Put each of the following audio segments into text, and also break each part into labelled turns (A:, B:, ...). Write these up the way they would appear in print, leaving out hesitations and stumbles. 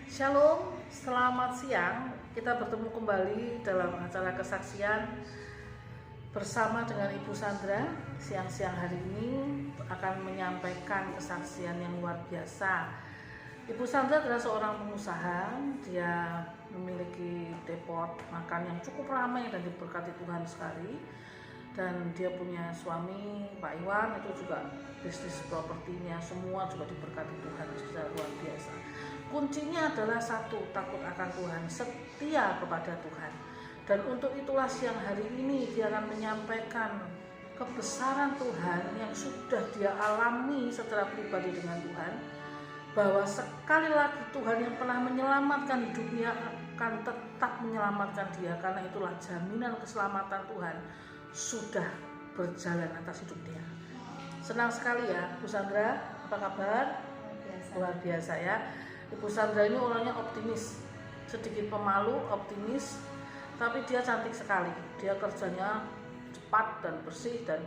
A: Shalom, selamat siang. Kita bertemu kembali dalam acara kesaksian bersama dengan Ibu Sandra. Siang-siang hari ini akan menyampaikan kesaksian yang luar biasa. Ibu Sandra adalah seorang pengusaha. Dia memiliki depot makan yang cukup ramai dan diberkati Tuhan sekali. Dan dia punya suami Pak Iwan, itu juga bisnis propertinya semua juga diberkati Tuhan secara luar biasa. Kuncinya adalah satu, takut akan Tuhan, setia kepada Tuhan. Dan untuk itulah siang hari ini dia akan menyampaikan kebesaran Tuhan yang sudah dia alami secara pribadi dengan Tuhan, bahwa sekali lagi Tuhan yang pernah menyelamatkan hidupnya akan tetap menyelamatkan dia, karena itulah jaminan keselamatan Tuhan sudah berjalan atas hidup dia. Senang sekali ya Bu Sandra, apa kabar? Luar biasa ya. Ibu Sandra ini orangnya optimis, sedikit pemalu, optimis, tapi dia cantik sekali. Dia kerjanya cepat dan bersih dan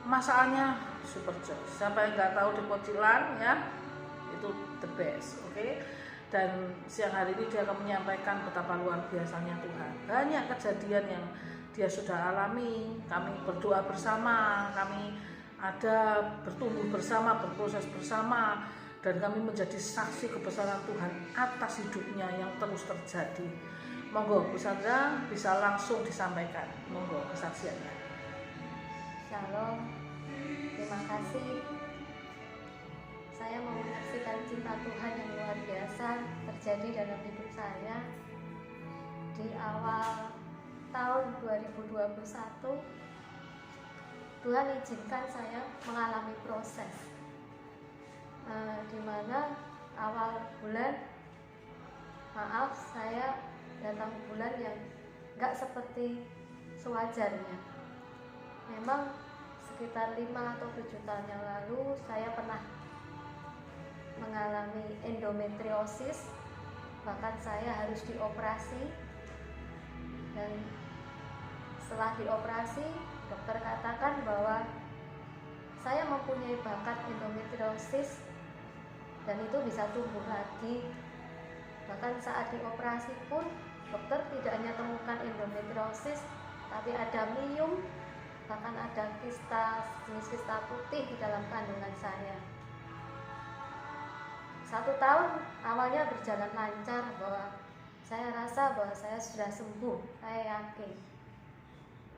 A: masakannya super joy. Siapa yang nggak tahu di Pocilan ya, itu the best, oke? Dan siang hari ini dia akan menyampaikan betapa luar biasanya Tuhan. Banyak kejadian yang dia sudah alami. Kami berdoa bersama, kami ada bertumbuh bersama, berproses bersama, dan kami menjadi saksi kebesaran Tuhan atas hidupnya yang terus terjadi. Monggo Bu Sandra bisa langsung disampaikan, monggo kesaksiannya.
B: Shalom, terima kasih. Saya mau menyaksikan cinta Tuhan yang luar biasa terjadi dalam hidup saya. Di awal tahun 2021, Tuhan izinkan saya mengalami proses, di mana awal bulan, saya datang bulan yang gak seperti sewajarnya. Memang sekitar 5 atau 7 tahun yang lalu saya pernah mengalami endometriosis, bahkan saya harus dioperasi. Dan setelah dioperasi, dokter katakan bahwa saya mempunyai bakat endometriosis dan itu bisa tumbuh lagi. Bahkan saat dioperasi pun dokter tidak hanya temukan endometriosis, tapi ada miom, bahkan ada jenis kista putih di dalam kandungan saya. 1 tahun awalnya berjalan lancar, bahwa saya rasa bahwa saya sudah sembuh, saya yakin.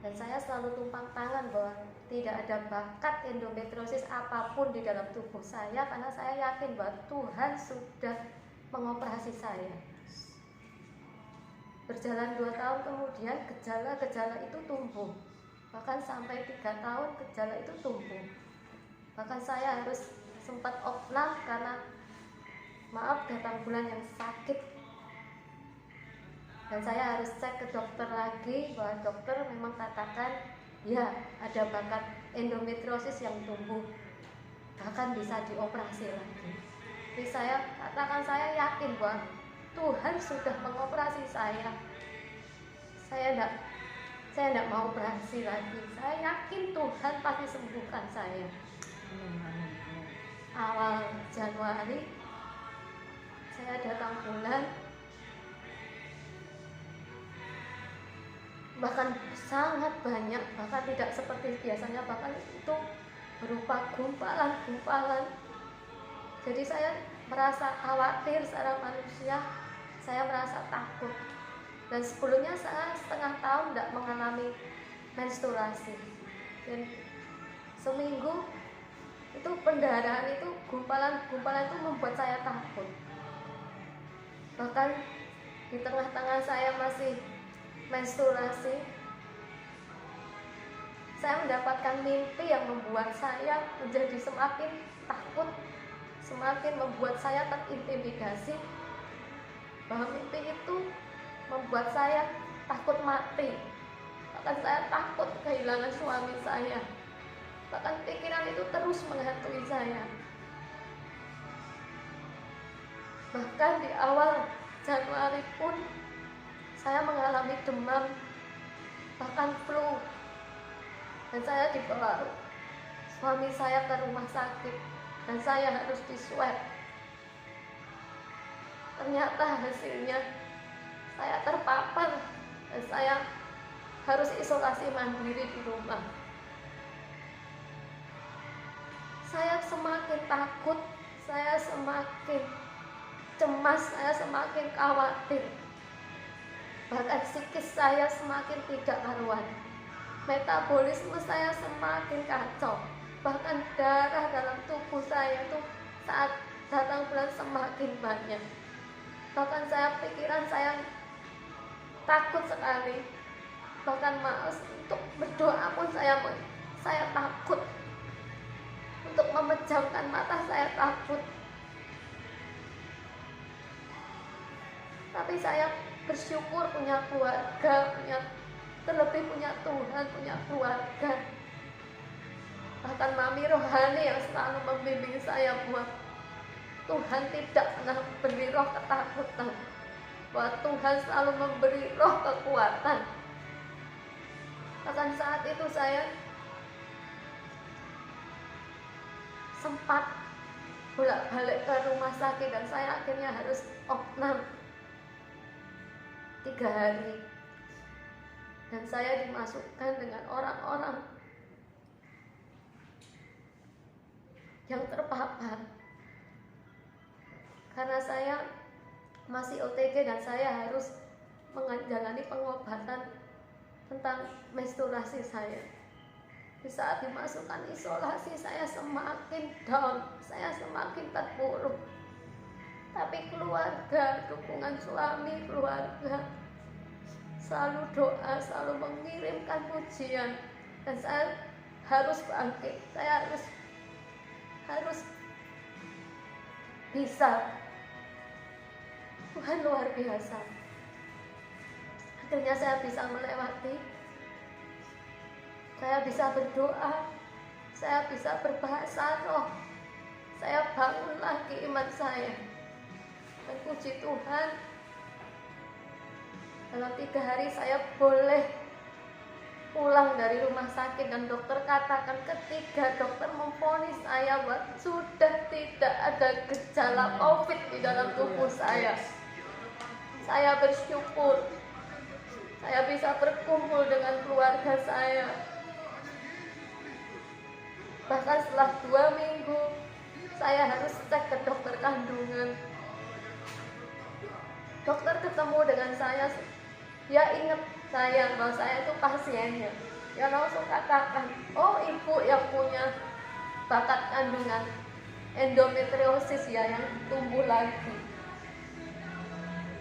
B: Dan saya selalu tumpang tangan bahwa tidak ada bakat endometriosis apapun di dalam tubuh saya, karena saya yakin bahwa Tuhan sudah mengoperasi saya. Berjalan 2 tahun kemudian gejala-gejala itu tumbuh. Bahkan sampai 3 tahun gejala itu tumbuh. Bahkan saya harus sempat opnam karena datang bulan yang sakit. Dan saya harus cek ke dokter lagi, bahwa dokter memang katakan ya ada bakat endometriosis yang tumbuh, bahkan bisa dioperasi lagi. Jadi saya katakan, saya yakin bahwa Tuhan sudah mengoperasi saya. Saya tidak mau operasi lagi. Saya yakin Tuhan pasti sembuhkan saya. Awal Januari saya datang bulan, bahkan sangat banyak, bahkan tidak seperti biasanya, bahkan itu berupa gumpalan-gumpalan. Jadi saya merasa khawatir secara manusia, saya merasa takut. Dan sebelumnya saya setengah tahun tidak mengalami menstruasi, dan seminggu itu pendarahan itu, gumpalan-gumpalan itu membuat saya takut. Bahkan di tengah-tengah saya masih menstruasi, saya mendapatkan mimpi yang membuat saya menjadi semakin takut, semakin membuat saya terintimidasi. Bahwa mimpi itu membuat saya takut mati, bahkan saya takut kehilangan suami saya. Bahkan pikiran itu terus menghantui saya. Bahkan di awal Januari pun saya mengalami demam, bahkan flu, dan saya dibawa suami saya ke rumah sakit dan saya harus diswab. ternyata hasilnya saya terpapar dan saya harus isolasi mandiri di rumah. Saya semakin takut, saya semakin cemas, saya semakin khawatir. Bahkan psikis saya semakin tidak karuan. Metabolisme saya semakin kacau. Bahkan darah dalam tubuh saya itu saat datang bulan semakin banyak. Bahkan pikiran saya takut sekali. Bahkan malas untuk berdoa pun saya takut. Untuk memejamkan mata saya takut. Tapi saya bersyukur punya keluarga, terlebih punya Tuhan, punya keluarga. Bahkan mami rohani yang selalu membimbing saya buat Tuhan tidak pernah beri roh ketakutan, bahwa Tuhan selalu memberi roh kekuatan. Bahkan saat itu saya sempat bolak-balik ke rumah sakit dan saya akhirnya harus opnam 3 hari. Dan saya dimasukkan dengan orang-orang yang terpapar. Karena saya masih OTG dan saya harus menjalani pengobatan tentang menstruasi saya. Di saat dimasukkan isolasi, saya semakin down, saya semakin terpuruk. Tapi keluarga, dukungan suami, keluarga selalu doa, selalu mengirimkan pujian. Dan saya harus bangkit, saya harus bisa. Tuhan luar biasa. Akhirnya saya bisa melewati. Saya bisa berdoa, saya bisa berbahasa roh, saya bangun lagi iman saya. Dan puji Tuhan, dalam 3 hari saya boleh pulang dari rumah sakit. Dan dokter katakan, ketika dokter memvonis saya bahwa sudah tidak ada gejala COVID di dalam tubuh saya. Saya bersyukur, saya bisa berkumpul dengan keluarga saya. Bahkan setelah 2 minggu, saya harus cek ke dokter kandungan. Dokter ketemu dengan saya, dia ingat saya bahwa saya itu pasiennya. Dia langsung katakan, oh ibu yang punya bakat kandungan endometriosis ya, yang tumbuh lagi.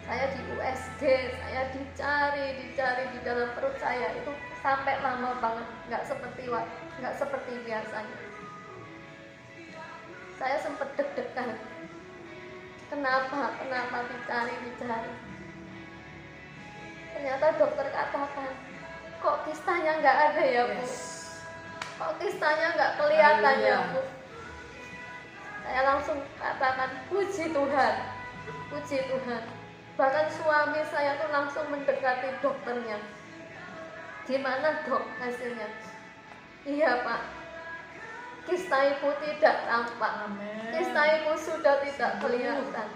B: Saya di USG, saya dicari di dalam perut saya itu sampai lama banget, nggak seperti biasanya. Saya sempat deg-degan. Kenapa dicari? Ternyata dokter katakan, kok kistanya nggak ada ya Bu? Kok kistanya nggak kelihatan ya Bu? Saya langsung katakan, puji Tuhan, puji Tuhan. Bahkan suami saya tuh langsung mendekati dokternya. Gimana dok hasilnya? Iya Pak, kista ibu tidak tampak. Kista ibu sudah tidak kelihatan.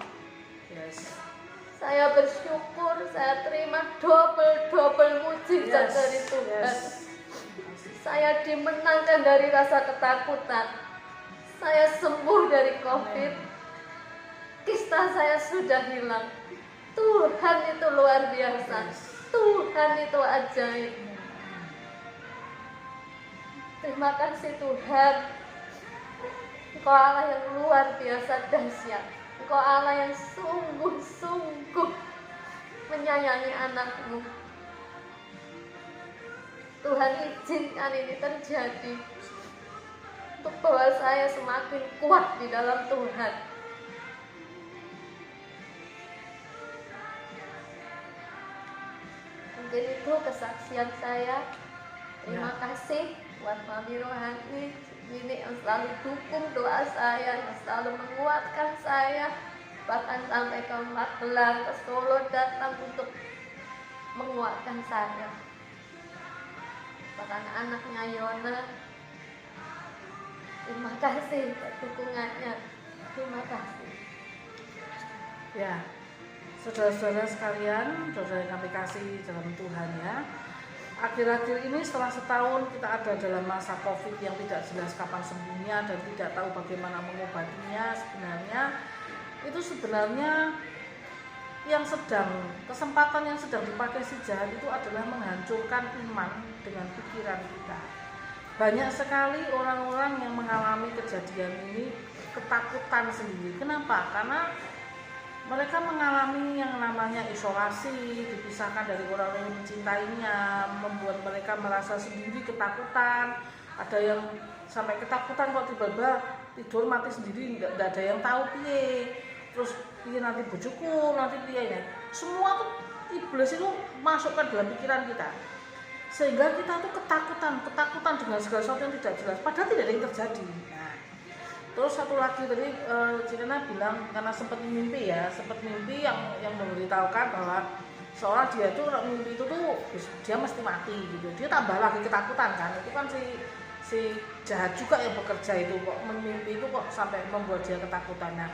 B: Saya bersyukur, saya terima double mujizat dari Tuhan. Saya dimenangkan dari rasa ketakutan. Saya sembuh dari COVID. Kista saya sudah hilang. Tuhan itu luar biasa. Tuhan itu ajaib. Terima kasih Tuhan. Engkau Allah yang luar biasa dahsyat. Engkau Allah yang sungguh-sungguh menyayangi anakmu. Tuhan izinkan ini terjadi untuk bahwa saya semakin kuat di dalam Tuhan. Mungkin itu kesaksian saya. Terima kasih buat Mami Rohani ini yang selalu dukung doa saya, yang selalu menguatkan saya, bahkan sampai ke Magelang, ke Solo datang untuk menguatkan saya. Bahkan anaknya Yona, terima kasih buat dukungannya. Terima kasih.
A: Ya, Saudara-saudara sekalian, saudara yang kami kasih dalam Tuhan ya, akhir-akhir ini setelah setahun kita ada dalam masa COVID yang tidak jelas kapan sembuhnya dan tidak tahu bagaimana mengobatinya, sebenarnya kesempatan yang sedang dipakai si jahat itu adalah menghancurkan iman dengan pikiran kita. Banyak sekali orang-orang yang mengalami kejadian ini ketakutan sendiri. Kenapa? Karena mereka mengalami yang namanya isolasi, dipisahkan dari orang yang mencintainya, membuat mereka merasa sendiri, ketakutan. Ada yang sampai ketakutan kok tiba-tiba tidur mati sendiri, nggak ada yang tahu piye. Terus piye nanti bojoku, nanti piye ya. Semua tuh iblis itu masuk ke dalam pikiran kita. Sehingga kita tuh ketakutan dengan segala sesuatu yang tidak jelas, padahal tidak ada yang terjadi. Nah, terus satu lagi tadi Cirena bilang karena sempat mimpi yang memberitahukan bahwa seorang dia itu mimpi itu tuh dia mesti mati gitu. Dia tambah lagi ketakutan kan. Itu kan si jahat juga yang bekerja itu kok mimpi itu kok sampai membuat dia ketakutan. Nah,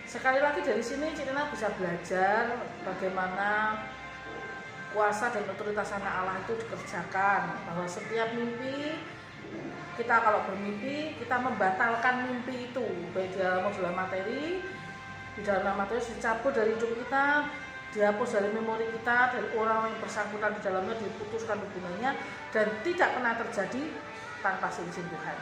A: sekali lagi dari sini Cirena bisa belajar bagaimana kuasa dan otoritas anak Allah itu dikerjakan, bahwa setiap mimpi kita kalau bermimpi kita membatalkan mimpi itu, baik di dalam materi, di dalam materi dicabut dari hidup kita, dihapus dari memori kita, dari orang yang bersangkutan di dalamnya diputuskan hubungannya dan tidak pernah terjadi tanpa seizin Tuhan.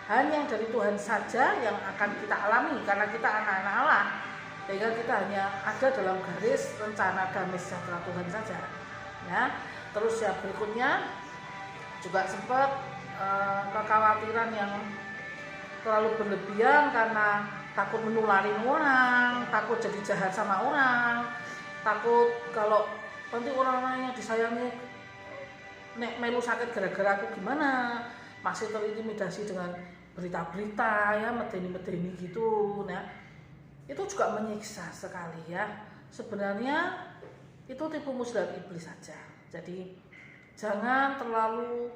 A: Hanya yang dari Tuhan saja yang akan kita alami karena kita anak-anak Allah, sehingga kita hanya ada dalam garis rencana damai sejahtera Tuhan saja. Ya, terus ya berikutnya juga sempat kekhawatiran yang terlalu berlebihan karena takut menularin orang, takut jadi jahat sama orang, takut kalau nanti orang-orang yang disayangi nek melu sakit gara-gara aku gimana, masih terintimidasi dengan berita-berita ya medeni-medeni gitu. Nah, itu juga menyiksa sekali ya. Sebenarnya itu tipu muslihat iblis saja. Jadi jangan terlalu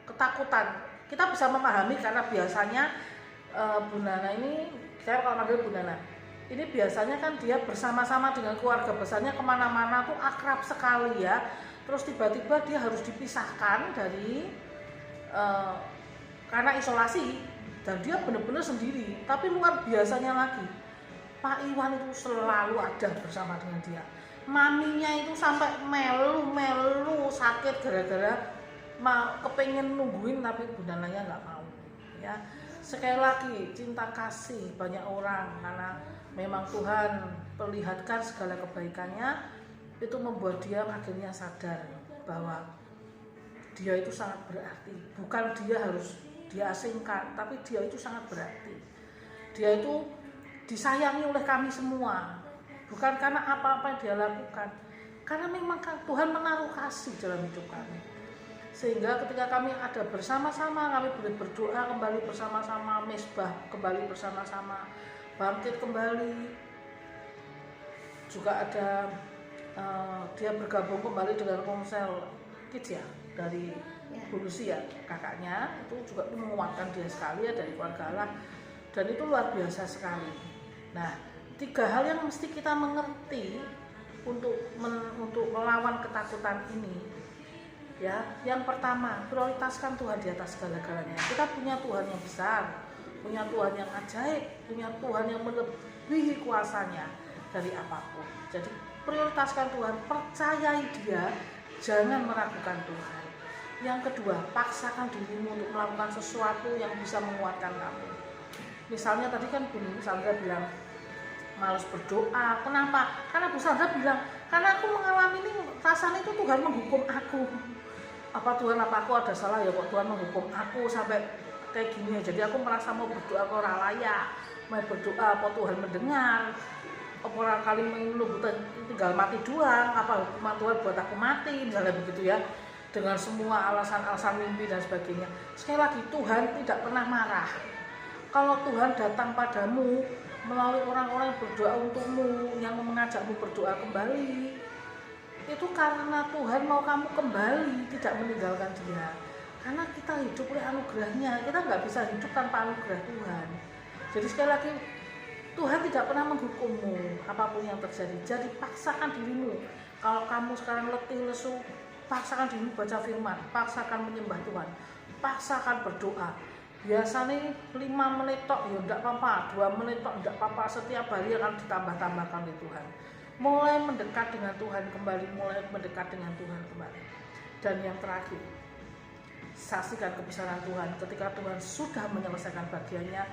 A: ketakutan. Kita bisa memahami karena biasanya Bu Nana ini, saya kalau manggil Bu Nana, ini biasanya kan dia bersama-sama dengan keluarga besarnya kemana-mana tuh akrab sekali ya. Terus tiba-tiba dia harus dipisahkan dari karena isolasi dan dia benar-benar sendiri. Tapi luar biasanya lagi, Pak Iwan itu selalu ada bersama dengan dia. Maminya itu sampai melu sakit gara-gara kepengen nungguin tapi Bu Nananya nggak mau. Ya, sekali lagi cinta kasih banyak orang karena memang Tuhan perlihatkan segala kebaikannya, itu membuat dia akhirnya sadar bahwa dia itu sangat berarti. Bukan dia harus diasingkan, tapi dia itu sangat berarti. Dia itu disayangi oleh kami semua, bukan karena apa-apa yang dia lakukan, karena memang Tuhan menaruh kasih dalam hidup kami, sehingga ketika kami ada bersama-sama, kami boleh berdoa kembali bersama-sama, mesbah kembali bersama-sama, bangkit kembali. Juga ada dia bergabung kembali dengan Komsel Kids ya, dari Bu Lucy ya, kakaknya, itu juga menguatkan dia sekali ya, dari keluarga Allah, dan itu luar biasa sekali. Nah, 3 hal yang mesti kita mengerti untuk melawan ketakutan ini. Ya, yang pertama, prioritaskan Tuhan di atas segala-galanya. Kita punya Tuhan yang besar, punya Tuhan yang ajaib, punya Tuhan yang melebihi kuasanya dari apapun. Jadi, prioritaskan Tuhan, percayai Dia, jangan meragukan Tuhan. Yang kedua, paksakan dirimu untuk melakukan sesuatu yang bisa menguatkan kamu. Misalnya tadi kan Bu Sandra bilang malas berdoa. Kenapa? Karena Bu Sandra bilang, karena aku mengalami ini rasanya itu Tuhan menghukum aku. Apa Tuhan, apa aku ada salah ya kok Tuhan menghukum aku sampai kayak gini ya. Jadi aku merasa mau berdoa ke orang layak, mau berdoa apa Tuhan mendengar, apa orang kali menunggu tinggal mati doang, apa hukuman Tuhan buat aku mati, misalnya begitu ya, dengan semua alasan-alasan mimpi dan sebagainya. Sekali lagi, Tuhan tidak pernah marah. Kalau Tuhan datang padamu melalui orang-orang yang berdoa untukmu, yang mengajakmu berdoa kembali, itu karena Tuhan mau kamu kembali, tidak meninggalkan Dia. Karena kita hidup oleh anugerahnya, kita nggak bisa hidup tanpa anugerah Tuhan. Jadi sekali lagi, Tuhan tidak pernah menghukummu apapun yang terjadi. Jadi paksakan dirimu. Kalau kamu sekarang letih lesu, paksakan dirimu baca firman, paksakan menyembah Tuhan, paksakan berdoa. Biasanya 5 menit tok ya enggak apa-apa, 2 menit tok enggak apa-apa, setiap hari akan ditambah-tambahkan oleh Tuhan. Mulai mendekat dengan Tuhan kembali, mulai mendekat dengan Tuhan kembali. Dan yang terakhir, saksikan kebesaran Tuhan ketika Tuhan sudah menyelesaikan bagiannya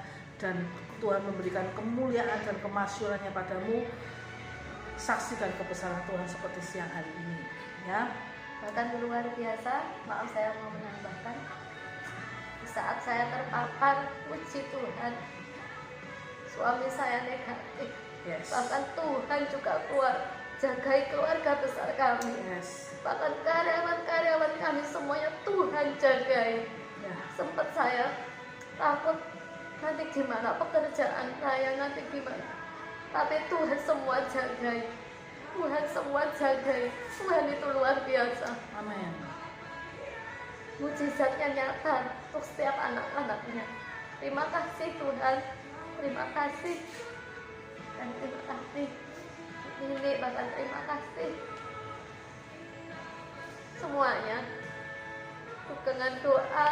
A: dan Tuhan memberikan kemuliaan dan kemasyurannya padamu. Saksikan kebesaran Tuhan seperti siang hari ini, ya.
B: Bahkan luar biasa, maaf saya mau menambahkan, di saat saya terpapar, puji Tuhan, suami saya negatif.
A: Yes.
B: Bahkan Tuhan juga jagai keluarga besar kami.
A: Yes.
B: Bahkan karyawan-karyawan kami semuanya Tuhan jagai.
A: Ya.
B: Sempat saya takut nanti gimana pekerjaan saya, nanti gimana. Tapi Tuhan semua jagai. Tuhan semua jagai. Tuhan itu luar biasa.
A: Amin.
B: Mujizatnya nyata untuk setiap anak-anaknya. Terima kasih Tuhan. Terima kasih. Dan terima kasih. Ini bahkan terima kasih. Semuanya. Dengan doa.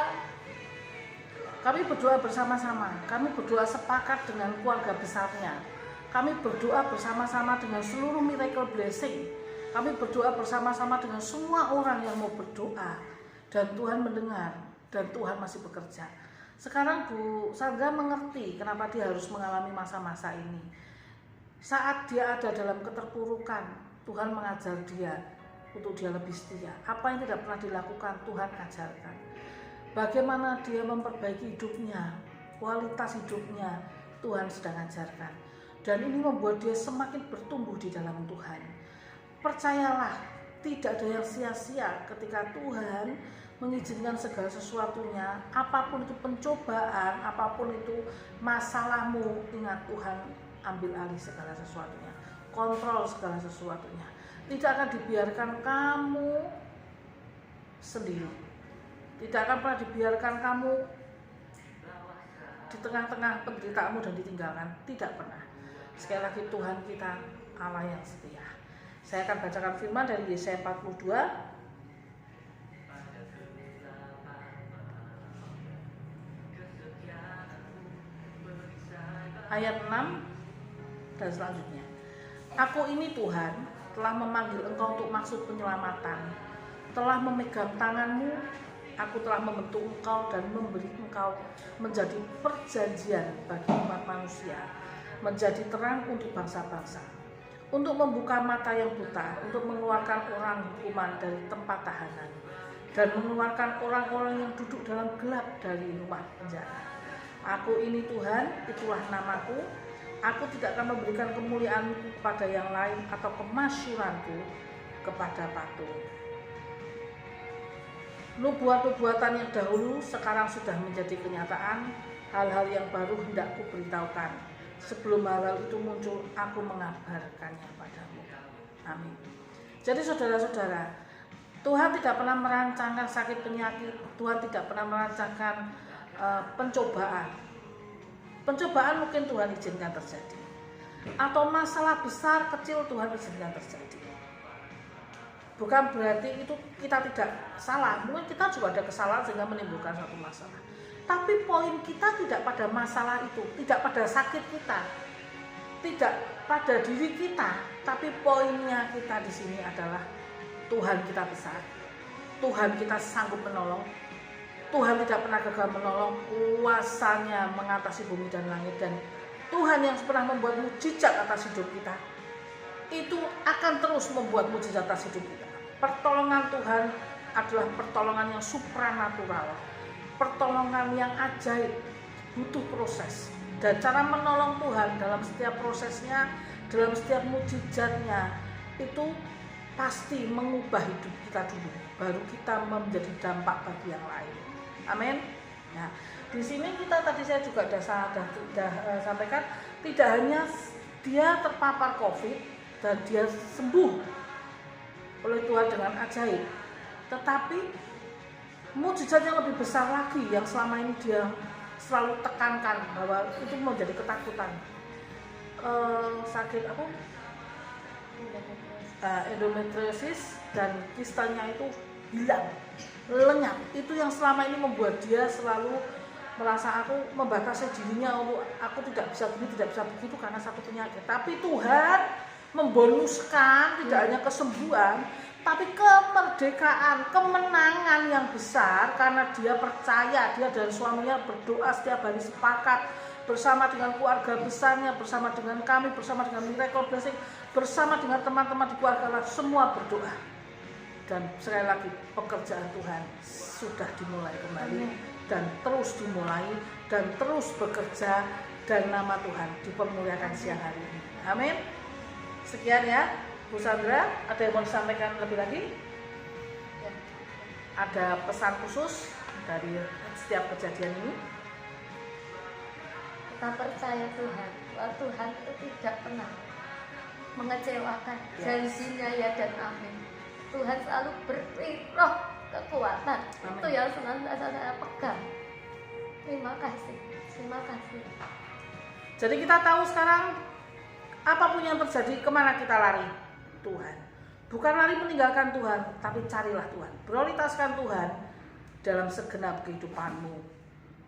A: Kami berdoa bersama-sama. Kami berdoa sepakat dengan keluarga besarnya. Kami berdoa bersama-sama dengan seluruh miracle blessing. Kami berdoa bersama-sama dengan semua orang yang mau berdoa. Dan Tuhan mendengar. Dan Tuhan masih bekerja. Sekarang Bu Sandra mengerti kenapa dia harus mengalami masa-masa ini. Saat dia ada dalam keterpurukan, Tuhan mengajar dia untuk dia lebih setia. Apa yang tidak pernah dilakukan, Tuhan ajarkan. Bagaimana dia memperbaiki hidupnya, kualitas hidupnya, Tuhan sedang ajarkan. Dan ini membuat dia semakin bertumbuh di dalam Tuhan. Percayalah, tidak ada yang sia-sia ketika Tuhan mengizinkan segala sesuatunya. Apapun itu pencobaan, apapun itu masalahmu, ingat Tuhan ambil alih segala sesuatunya, kontrol segala sesuatunya. Tidak akan dibiarkan kamu sendiri. Tidak akan pernah dibiarkan kamu di tengah-tengah penderitaanmu dan ditinggalkan. Tidak pernah. Sekali lagi Tuhan kita Allah yang setia. Saya akan bacakan firman dari Yesaya 42 ayat 6 dan selanjutnya. Aku ini Tuhan telah memanggil engkau untuk maksud penyelamatan, telah memegang tanganmu, aku telah membentuk engkau dan memberi engkau menjadi perjanjian bagi umat manusia, menjadi terang untuk bangsa-bangsa, untuk membuka mata yang buta, untuk mengeluarkan orang hukuman dari tempat tahanan, dan mengeluarkan orang-orang yang duduk dalam gelap dari rumah penjara. Aku ini Tuhan, itulah namaku. Aku tidak akan memberikan kemuliaanku kepada yang lain atau kemasyuranku kepada patung. Nubuat-nubuatan yang dahulu sekarang sudah menjadi kenyataan. Hal-hal yang baru hendak kuberitahukan. Sebelum hal itu muncul, aku mengabarkannya padamu. Amin. Jadi saudara-saudara, Tuhan tidak pernah merancangkan sakit penyakit. Tuhan tidak pernah merancangkan pencobaan. Pencobaan mungkin Tuhan izinkan terjadi, atau masalah besar kecil Tuhan izinkan terjadi. Bukan berarti itu kita tidak salah. Mungkin kita juga ada kesalahan sehingga menimbulkan suatu masalah. Tapi poin kita tidak pada masalah itu, tidak pada sakit kita, tidak pada diri kita. Tapi poinnya kita di sini adalah Tuhan kita besar, Tuhan kita sanggup menolong. Tuhan tidak pernah gagal menolong, kuasanya mengatasi bumi dan langit, dan Tuhan yang pernah membuat mujizat atas hidup kita itu akan terus membuat mujizat atas hidup kita. Pertolongan Tuhan adalah pertolongan yang supranatural, pertolongan yang ajaib, butuh proses. Dan cara menolong Tuhan dalam setiap prosesnya, dalam setiap mujizatnya itu pasti mengubah hidup kita dulu, baru kita menjadi dampak bagi yang lain. Amin. Nah, di sini tadi saya juga sudah sampaikan, tidak hanya dia terpapar COVID dan dia sembuh oleh Tuhan dengan ajaib, tetapi mujizat yang lebih besar lagi yang selama ini dia selalu tekankan bahwa itu menjadi ketakutan. sakit apa? Endometriosis, dan kistanya itu hilang, lenyap. Itu yang selama ini membuat dia selalu merasa aku membatasi dirinya untuk aku tidak bisa begini, tidak bisa begitu karena satu penyakit. Tapi Tuhan membonuskan tidak hanya kesembuhan, tapi kemerdekaan, kemenangan yang besar karena dia percaya, dia dan suaminya berdoa setiap hari sepakat bersama dengan keluarga besarnya, bersama dengan kami, bersama dengan Miracle Blessing, bersama dengan teman-teman di keluarga, semua berdoa. Dan sekali lagi, pekerjaan Tuhan sudah dimulai kembali dan terus dimulai dan terus bekerja, dan nama Tuhan dipermuliakan siang hari ini. Amin. Sekian ya Bu Sandra, ada yang mau disampaikan lebih lagi?
B: Ya.
A: Ada pesan khusus dari setiap kejadian ini?
B: Kita percaya Tuhan, bahwa Tuhan itu tidak pernah mengecewakan janjinya, ya dan amin. Tuhan selalu beri roh kekuatan. Amin. Itu yang senantiasa saya pegang. Terima kasih.
A: Jadi kita tahu sekarang apapun yang terjadi, kemana kita lari? Tuhan. Bukan lari meninggalkan Tuhan, tapi carilah Tuhan. Prioritaskan Tuhan dalam segenap kehidupanmu.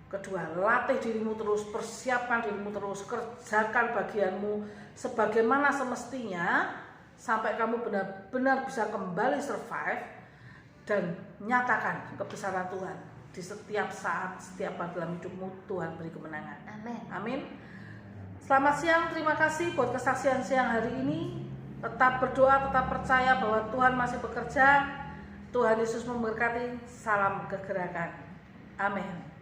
A: Kedua, latih dirimu terus, persiapkan dirimu terus, kerjakan bagianmu sebagaimana semestinya sampai kamu benar-benar bisa kembali survive dan nyatakan kebesaran Tuhan di setiap saat, setiap hal dalam hidupmu. Tuhan beri kemenangan.
B: Amin.
A: Amin. Selamat siang, terima kasih buat kesaksian siang hari ini. Tetap berdoa, tetap percaya bahwa Tuhan masih bekerja. Tuhan Yesus memberkati. Salam kegerakan. Amin.